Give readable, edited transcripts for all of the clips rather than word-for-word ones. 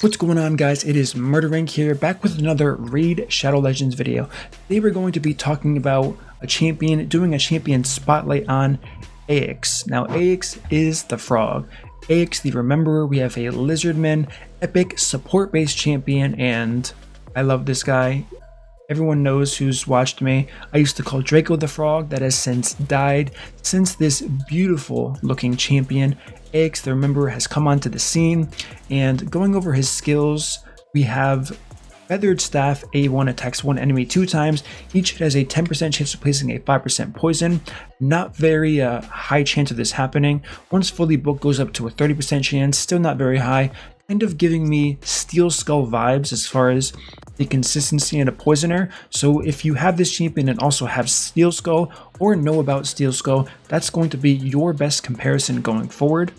What's going on, guys? It is MurderInc here, back with another Raid Shadow Legends video. Today we're going to be talking about a champion, doing a champion spotlight on Aox. Now Aox is the frog. Aox the Rememberer. We have a lizardman, epic support-based champion, and I love this guy. Everyone knows who's watched me. I used to call Draco the Frog. That has since died. Since this beautiful looking champion, Aox the Rememberer, has come onto the scene, and going over his skills, we have Feathered Staff. A1 attacks one enemy 2 times. Each hit has a 10% chance of placing a 5% poison. Not very high chance of this happening. Once fully booked, goes up to a 30% chance. Still not very high. Kind of giving me Steel Skull vibes as far as the consistency in a poisoner. So if you have this champion and also have Steel Skull or know about Steel Skull, that's going to be your best comparison going forward.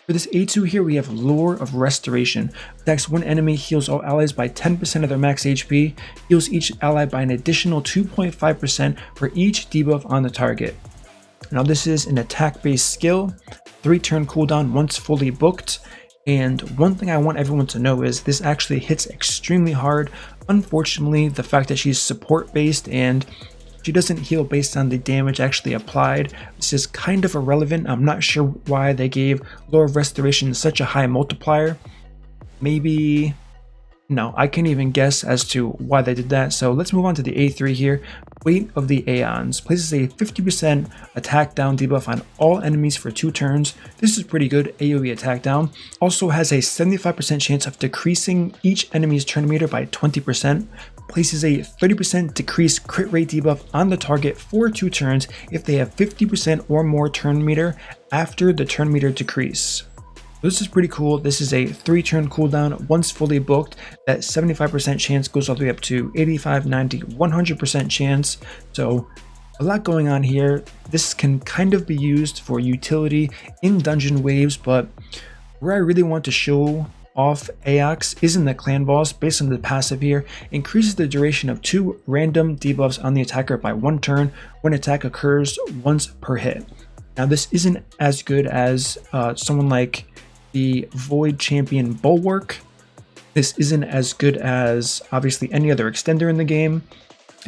For this A2 here, we have Lure of Restoration. Attacks one enemy, heals all allies by 10% of their max HP, heals each ally by an additional 2.5% for each debuff on the target. Now this is an attack-based skill, 3-turn cooldown once fully booked. And one thing I want everyone to know is this actually hits extremely hard. Unfortunately, the fact that she's support based and she doesn't heal based on the damage actually applied, this is kind of irrelevant. I'm not sure why they gave Lure of Restoration such a high multiplier. Maybe... no, I can't even guess as to why they did that. So let's move on to the A3 here. Weight of the Aeons places a 50% attack down debuff on all enemies for 2 turns. This is pretty good. AoE attack down. Also has a 75% chance of decreasing each enemy's turn meter by 20%. Places a 30% decreased crit rate debuff on the target for 2 turns if they have 50% or more turn meter after the turn meter decrease. This is pretty cool. This is a 3-turn cooldown once fully booked. That 75% chance goes all the way up to 85, 90, 100% chance. So a lot going on here. This can kind of be used for utility in dungeon waves, but where I really want to show off Aox is in the clan boss. Based on the passive here, increases the duration of 2 random debuffs on the attacker by 1 turn when attack occurs once per hit. Now this isn't as good as someone like the Void Champion Bulwark. This isn't as good as obviously any other extender in the game,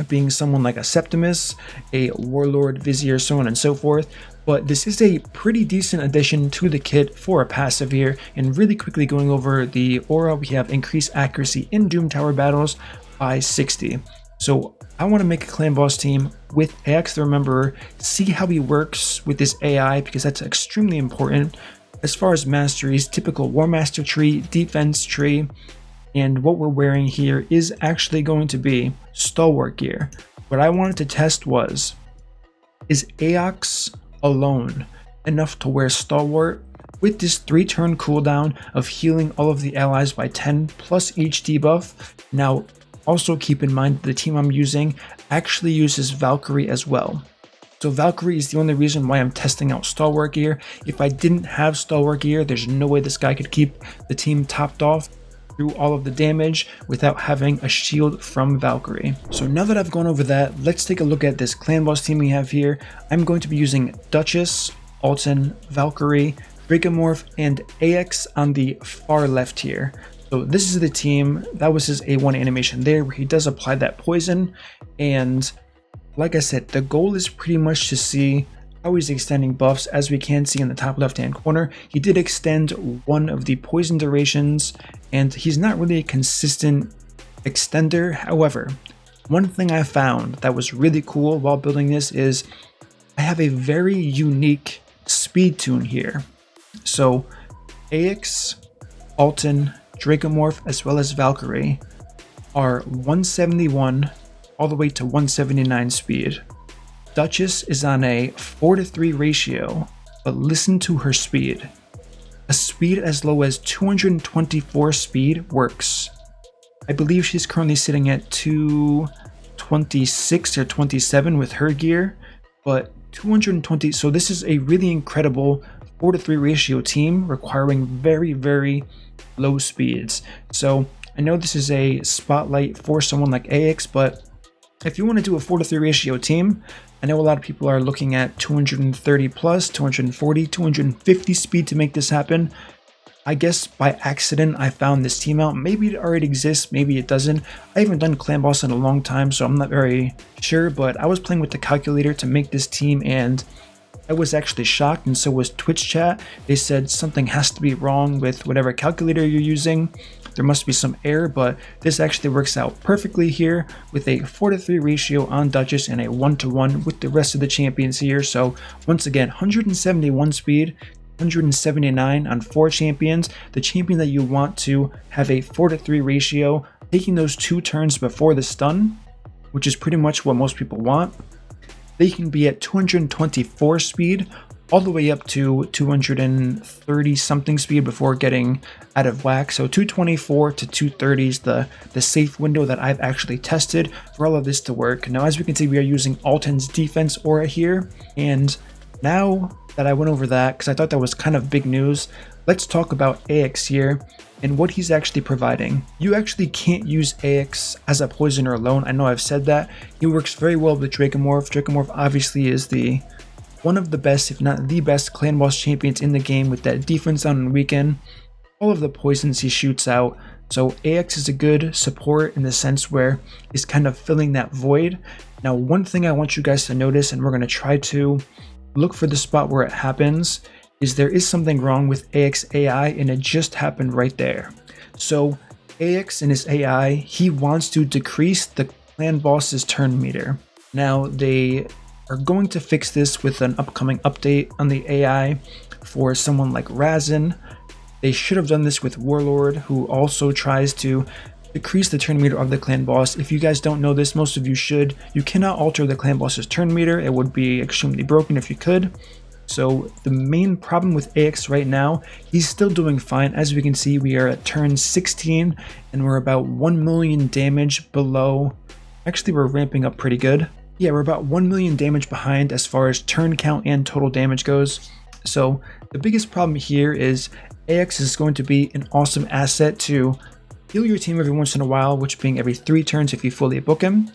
being someone like a Septimus, a Warlord, Vizier, so on and so forth. But this is a pretty decent addition to the kit for a passive here. And really quickly going over the aura, we have increased accuracy in Doom Tower battles by 60. So I want to make a clan boss team with Aox the Rememberer, see how he works with this AI, because that's extremely important. As far as masteries, typical War Master tree, defense tree, and what we're wearing here is actually going to be Stalwart gear. What I wanted to test was, is Aox alone enough to wear Stalwart with this 3-turn cooldown of healing all of the allies by 10 plus each debuff? Now, also keep in mind the team I'm using actually uses Valkyrie as well. So Valkyrie is the only reason why I'm testing out Stalwart gear. If I didn't have Stalwart gear, there's no way this guy could keep the team topped off through all of the damage without having a shield from Valkyrie. So now that I've gone over that, let's take a look at this clan boss team we have here. I'm going to be using Duchess, Alton, Valkyrie, Dracomorph, and Aox on the far left here. So this is the team. That was his A1 animation there, where he does apply that poison. And like I said, the goal is pretty much to see how he's extending buffs. As we can see in the top left hand corner, he did extend one of the poison durations, and he's not really a consistent extender. However, one thing I found that was really cool while building this is I have a very unique speed tune here. So Aox, Alton, Dracomorph, as well as Valkyrie are 171 all the way to 179 speed. Duchess is on a 4:3 ratio, but listen to her speed. A speed as low as 224 speed works. I believe she's currently sitting at 226 or 27 with her gear, but 220, so this is a really incredible 4:3 ratio team requiring very, very low speeds. So I know this is a spotlight for someone like Aox, but if you want to do a 4:3 ratio team, I know a lot of people are looking at 230 plus, 240, 250 speed to make this happen. I guess by accident I found this team out. Maybe it already exists, maybe it doesn't. I haven't done Clan Boss in a long time, so I'm not very sure, but I was playing with the calculator to make this team, and I was actually shocked, and so was Twitch chat. They said something has to be wrong with whatever calculator you're using. There must be some error, but this actually works out perfectly here with a 4:3 ratio on Duchess and a 1:1 with the rest of the champions here. So once again, 171 speed, 179 on 4 champions. The champion that you want to have a 4:3 ratio, taking those 2 turns before the stun, which is pretty much what most people want. They can be at 224 speed all the way up to 230 something speed before getting out of whack. So 224 to 230 is the safe window that I've actually tested for all of this to work. Now, as we can see, we are using Alton's defense aura here, and now that I went over that, because I thought that was kind of big news, let's talk about Aox here and what he's actually providing. You actually can't use Aox as a poisoner alone. I know I've said that. He works very well with Dracomorph. Dracomorph obviously is one of the best, if not the best, Clan Boss champions in the game with that defense on weekend. All of the poisons he shoots out. So Aox is a good support in the sense where he's kind of filling that void. Now, one thing I want you guys to notice, and we're going to try to look for the spot where it happens, is there is something wrong with Aox AI, and it just happened right there. So Aox and his AI, he wants to decrease the Clan Boss's turn meter. Now, they are going to fix this with an upcoming update on the AI for someone like Razin. They should have done this with Warlord, who also tries to decrease the turn meter of the Clan Boss. If you guys don't know this, most of you should. You cannot alter the Clan Boss's turn meter. It would be extremely broken if you could. So the main problem with Aox right now, he's still doing fine. As we can see, we are at turn 16 and we're about 1 million damage below. Actually, we're ramping up pretty good. Yeah, we're about 1 million damage behind as far as turn count and total damage goes. So the biggest problem here is Aox is going to be an awesome asset to heal your team every once in a while, which being every 3 turns if you fully book him.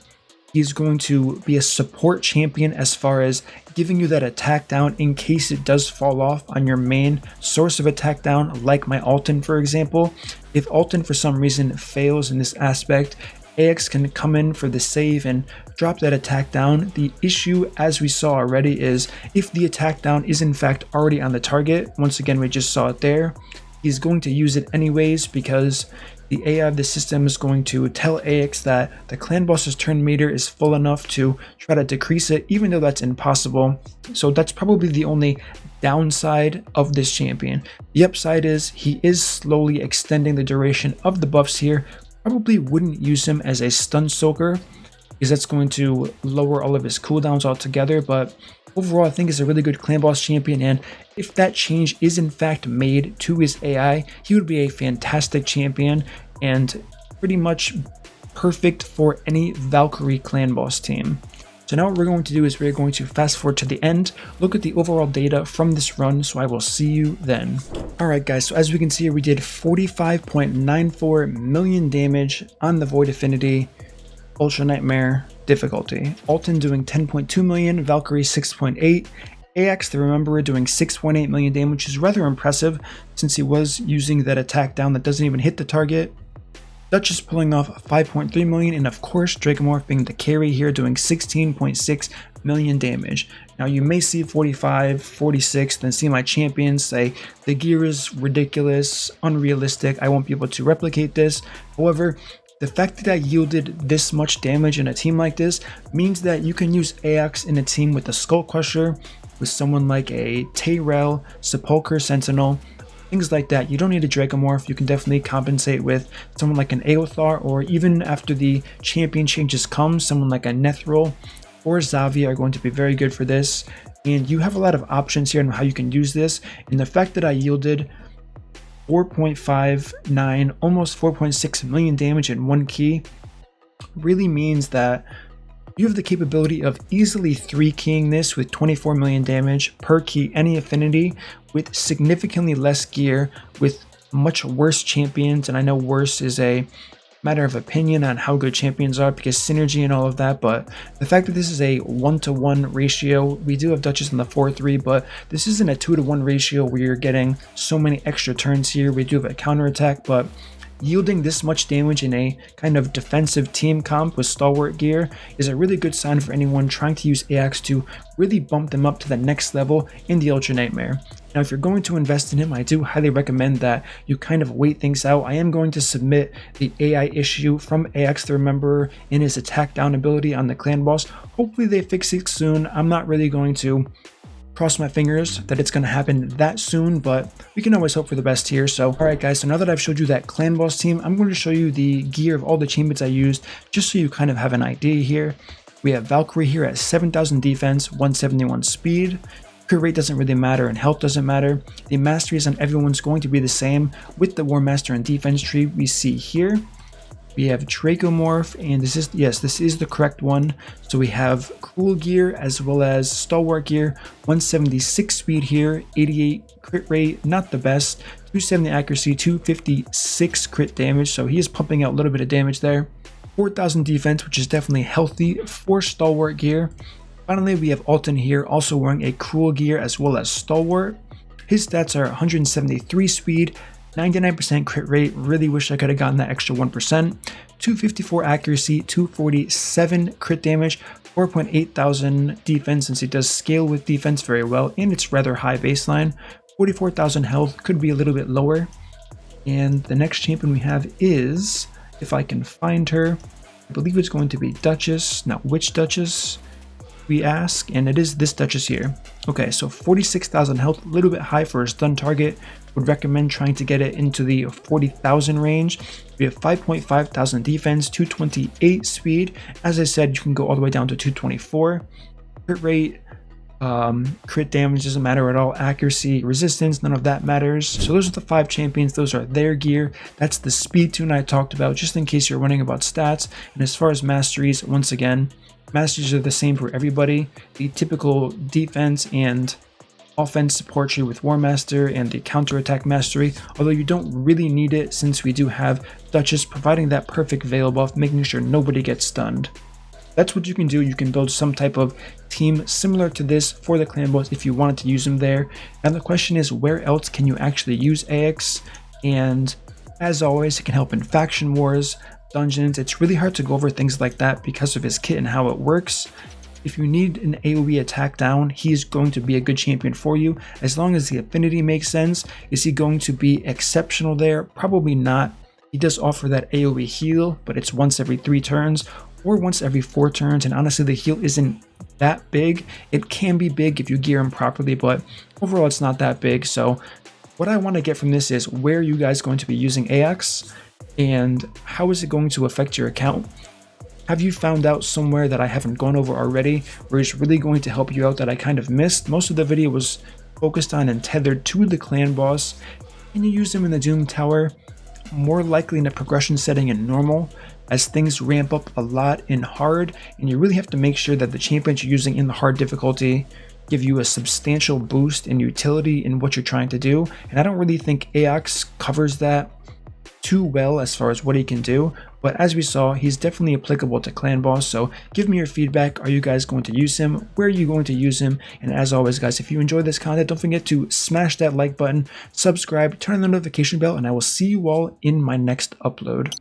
He's going to be a support champion as far as giving you that attack down in case it does fall off on your main source of attack down, like my Alton, for example. If Alton for some reason fails in this aspect, Aox can come in for the save and drop that attack down. The issue, as we saw already, is if the attack down is in fact already on the target, once again we just saw it there, he's going to use it anyways because the AI of the system is going to tell Aox that the Clan Boss's turn meter is full enough to try to decrease it, even though that's impossible. So that's probably the only downside of this champion. The upside is he is slowly extending the duration of the buffs here. Probably wouldn't use him as a stun soaker because that's going to lower all of his cooldowns altogether, but overall I think he's a really good Clan Boss champion, and if that change is in fact made to his AI, he would be a fantastic champion and pretty much perfect for any Valkyrie Clan Boss team. So now what we're going to do is we're going to fast forward to the end, look at the overall data from this run, so I will see you then. Alright guys, so as we can see here, we did 45.94 million damage on the Void Affinity Ultra Nightmare difficulty. Alton doing 10.2 million, Valkyrie 6.8, Aox the Rememberer doing 6.8 million damage, which is rather impressive since he was using that attack down that doesn't even hit the target. Duchess pulling off 5.3 million, and of course Dracomorph being the carry here doing 16.6 million damage. Now you may see 45, 46, then see my champions say the gear is ridiculous, unrealistic, I won't be able to replicate this. However, the fact that I yielded this much damage in a team like this means that you can use Aox in a team with a Skull Crusher, with someone like a Tyrell, Sepulchre Sentinel, things like that. You don't need a Dracomorph. You can definitely compensate with someone like an Aothar, or even after the champion changes come, someone like a Nethril or Xavi are going to be very good for this. And you have a lot of options here on how you can use this. And the fact that I yielded 4.59, almost 4.6 million damage in one key really means that you have the capability of easily 3-keying this with 24 million damage per key, any affinity, with significantly less gear, with much worse champions. And I know worse is a matter of opinion on how good champions are because synergy and all of that, but the fact that this is a 1-to-1 ratio, we do have Duchess in the 4-3, but this isn't a 2-to-1 ratio where you're getting so many extra turns here. We do have a counterattack, but yielding this much damage in a kind of defensive team comp with stalwart gear is a really good sign for anyone trying to use Aox to really bump them up to the next level in the Ultra Nightmare. Now, if you're going to invest in him, I do highly recommend that you kind of wait things out. I am going to submit the AI issue from Aox the Rememberer in his attack down ability on the clan boss. Hopefully they fix it soon. I'm not really going to cross my fingers that it's going to happen that soon, but we can always hope for the best here. So alright guys, so now that I've showed you that clan boss team, I'm going to show you the gear of all the champions I used just so you kind of have an idea here. We have Valkyrie here at 7,000 defense, 171 speed. Crit rate doesn't really matter and health doesn't matter. The masteries on everyone's going to be the same with the War Master and defense tree we see here. We have Dracomorph, and this is the correct one. So we have Cruel gear as well as Stalwart gear, 176 speed here, 88 crit rate, not the best, 270 accuracy, 256 crit damage, so he is pumping out a little bit of damage there. 4,000 defense, which is definitely healthy for Stalwart gear. Finally, we have Alton here, also wearing a Cruel gear as well as Stalwart. His stats are 173 speed, 99% crit rate, really wish I could have gotten that extra 1%, 254 accuracy, 247 crit damage, 4.8 thousand defense since it does scale with defense very well, and it's rather high baseline, 44,000 health, could be a little bit lower. And the next champion we have is, if I can find her, I believe it's going to be Duchess. Now, which Duchess? We ask, and it is this Duchess here. Okay, so 46,000 health, a little bit high for a stun target. Would recommend trying to get it into the 40,000 range. We have 5.5 thousand defense, 228 speed. As I said, you can go all the way down to 224. Crit rate, crit damage doesn't matter at all. Accuracy, resistance, none of that matters. So those are the 5 champions. Those are their gear. That's the speed tune I talked about, just in case you're wondering about stats. And as far as masteries, once again, masteries are the same for everybody. The typical defense and offense support tree with War Master and the counterattack mastery, although you don't really need it since we do have Duchess providing that perfect veil buff, making sure nobody gets stunned. That's what you can do. You can build some type of team similar to this for the clan boss if you wanted to use them there. And the question is, where else can you actually use Aox? And as always, it can help in faction wars, dungeons. It's really hard to go over things like that because of his kit and how it works. If you need an AoE attack down, he's going to be a good champion for you, as long as the affinity makes sense. Is he going to be exceptional there? Probably not. He does offer that AoE heal, but it's once every 3 turns or once every 4 turns, and honestly the heal isn't that big. It can be big if you gear him properly, but overall it's not that big. So what I want to get from this is, where are you guys going to be using Aox, and how is it going to affect your account? Have you found out somewhere that I haven't gone over already, where it's really going to help you out that I kind of missed? Most of the video was focused on and tethered to the clan boss. Can you use him in the Doom Tower? More likely in a progression setting in normal, as things ramp up a lot in hard, and you really have to make sure that the champions you're using in the hard difficulty give you a substantial boost in utility in what you're trying to do. And I don't really think Aox covers that too well as far as what he can do, but as we saw, he's definitely applicable to clan boss. So give me your feedback. Are you guys going to use him? Where are you going to use him? And as always guys, if you enjoy this content, don't forget to smash that like button, subscribe, turn on the notification bell, and I will see you all in my next upload.